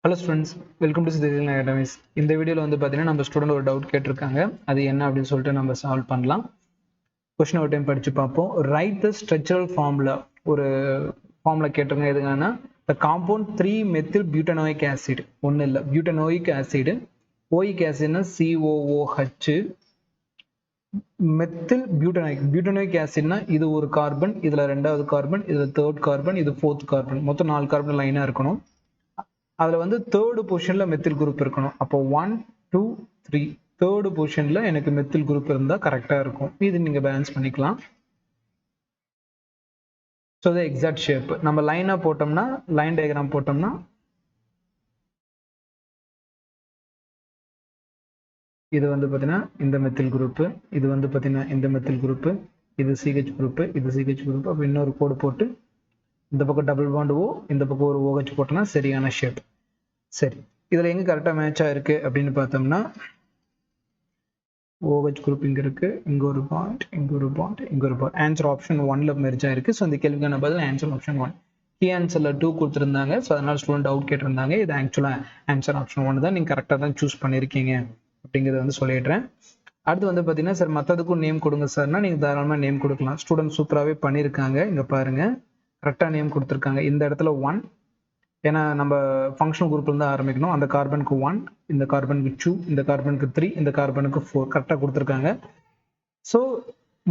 Hello students, welcome to சித்திகன் academies. இந்த வீடியோவில் வந்து பார்த்தீங்கன்னா நம்ம ஸ்டூடெண்ட் ஒரு டவுட் கேட்டிருக்காங்க. அது என்ன அப்படின்னு சொல்லிட்டு நம்ம சால்வ் பண்ணலாம். கொஸ்டின் ஒரு டைம் படித்து பார்ப்போம். Write the structural formula. ஒரு ஃபார்முலா கேட்டிருங்க. எதுங்கன்னா த காம்பவுண்ட் 3-மெத்தில் பியூட்டனோயிக் ஆசிட். ஒன்றும் இல்லை, பியூட்டனோயிக் ஆசிடு. ஓயிக் ஆசிட்னா COOH. மெத்தில் பியூட்டனோயிக் ஆசிட்னா இது ஒரு கார்பன், இதில் ரெண்டாவது கார்பன், இதில் தேர்ட் கார்பன், இது ஃபோர்த் கார்பன். மொத்தம் 4 கார்பன் லைனாக இருக்கணும். அதில் வந்து தேர்டு பொசிஷனில் மெத்தில் குரூப் இருக்கணும். அப்போ 1, 2, 3 தேர்டு பொசிஷனில் எனக்கு மெத்தில் குரூப் இருந்தால் கரெக்டாக இருக்கும். இது நீங்கள் பேலன்ஸ் பண்ணிக்கலாம். ஸோ இது எக்ஸாக்ட் ஷேப். நம்ம லைனாக போட்டோம்னா, லைன் டயக்ராம் போட்டோம்னா இது வந்து பார்த்தீங்கன்னா இந்த மெத்தில் குரூப்பு, இது வந்து பார்த்தீங்கன்னா இந்த மெத்தில் குரூப்பு, இது CH குரூப்பு, இது CH குரூப்பு. அப்போ இன்னொரு கோடு போட்டு இந்த பக்கம் டபுள் பாண்ட் O, இந்த பக்கம் ஒரு OH போட்டோம்னா சரியான ஷேப். சரி, இதில் எங்கே கரெக்டாக மேட்சாக இருக்குது அப்படின்னு பார்த்தோம்னா OH குரூப் இங்கே இருக்குது, இங்கே ஒரு பாயிண்ட், இங்கே ஒரு பாயிண்ட், இங்கே ஒரு பாயிண்ட். ஆன்சர் ஆப்ஷன் 1ல் மெர்ஜ் ஆயிருக்கு. ஸோ இந்த கேள்விக்கான பதில் ஆன்சர் ஆப்ஷன் 1. கீ ஆன்சரில் 2 கொடுத்துருந்தாங்க. ஸோ அதனால் ஸ்டூடெண்ட் டவுட் கேட்டிருந்தாங்க. இது ஆக்சுவலாக ஆன்சர் ஆப்ஷன் 1 தான். நீங்கள் கரெக்டாக தான் சூஸ் பண்ணியிருக்கீங்க அப்படிங்கிறத வந்து சொல்லிடுறேன். அடுத்து வந்து பார்த்தீங்கன்னா சார் மற்றதுக்கும் நேம் கொடுங்க சார்னா நீங்கள் தாராளமாக நேம் கொடுக்கலாம். ஸ்டூடெண்ட் சூப்பராகவே பண்ணியிருக்காங்க. இங்கே பாருங்கள், கரெக்டாக நேம் கொடுத்துருக்காங்க. இந்த இடத்துல 1, ஏன்னா நம்ம ஃபங்க்ஷனல் குரூப்லேருந்து ஆரம்பிக்கணும். அந்த கார்பனுக்கு 1, இந்த கார்பனுக்கு 2, இந்த கார்பனுக்கு 3, இந்த கார்பனுக்கு 4 கரெக்டாக கொடுத்துருக்காங்க. ஸோ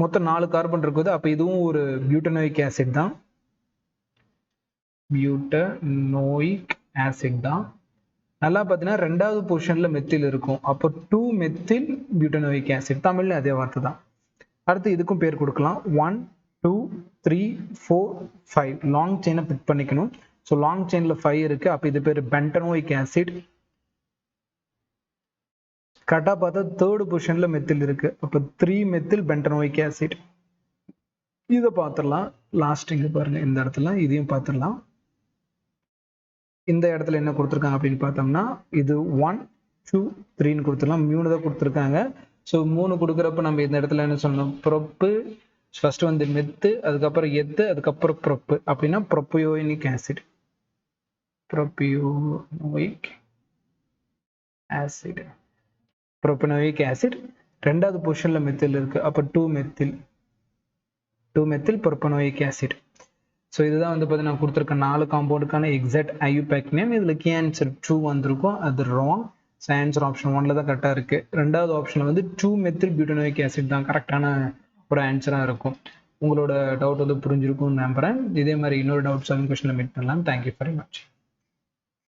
மொத்தம் 4 கார்பன் இருக்குது. அப்போ இதுவும் ஒரு பியூட்டனோயிக் ஆசிட் தான். பியூட்டனோயிக் ஆசிட் தான். நல்லா பார்த்தீங்கன்னா ரெண்டாவது பொசிஷனில் மெத்தில் இருக்கும். அப்போ 2-மெத்தில் பியூட்டனோயிக் ஆசிட். தமிழில் அதே வார்த்தை தான். அடுத்து இதுக்கும் பேர் கொடுக்கலாம். 1, 2, 3, 4, 5 லாங் செயினை பிக் பண்ணிக்கணும். ஸோ லாங் செயினில் 5 இருக்குது. அப்போ இது பேர் பென்டனோயிக் ஆசிட். கரெக்டாக பார்த்தா தேர்டு பொசிஷனில் மெத்தில் இருக்குது. அப்போ 3-மெத்தில் பென்டனோயிக் ஆசிட். இதை பார்த்துடலாம். லாஸ்ட் இங்கே பாருங்கள், இந்த இடத்துல இதையும் பார்த்துடலாம். இந்த இடத்துல என்ன கொடுத்துருக்காங்க அப்படின்னு பார்த்தோம்னா இது 1, 2, 3ன்னு கொடுத்துடலாம். 3 தான் கொடுத்துருக்காங்க. ஸோ 3 கொடுக்குறப்ப நம்ம இந்த இடத்துல என்ன சொல்லணும்? ப்ரொப்பு, ஃபர்ஸ்ட் வந்து மெத்து, அதுக்கப்புறம் எத்து, அதுக்கப்புறம் ப்ரொப்பு. அப்படின்னா propionic acid. Propionic acid, propanoic acid. ரெண்டாவது பொசிஷனில் மெத்தில் இருக்கு. அப்போ 2-மெத்தில் ப்ரோபனோயிக் ஆசிட். ஸோ இதுதான் வந்து பார்த்தீங்கன்னா கொடுத்துருக்க 4 காம்பவுண்டுக்கான எக்ஸாக்ட் IUPAC நேம். இதில் கீ ஆன்சர் 2 வந்திருக்கும், அது ராங். ஸோ ஆன்சர் ஆப்ஷன் 1ல் தான் கரெக்டாக இருக்குது. ரெண்டாவது ஆப்ஷனில் வந்து 2-மெத்தில் பியூட்டனோயிக் ஆசிட் தான் கரெக்டான ஒரு ஆன்சராக இருக்கும். உங்களோட டவுட் வந்து புரிஞ்சிருக்கும்னு நம்புகிறேன். இதே மாதிரி இன்னொரு டவுட் 7 கொஸ்டினில் மீட் பண்ணலாம். Thank you very much.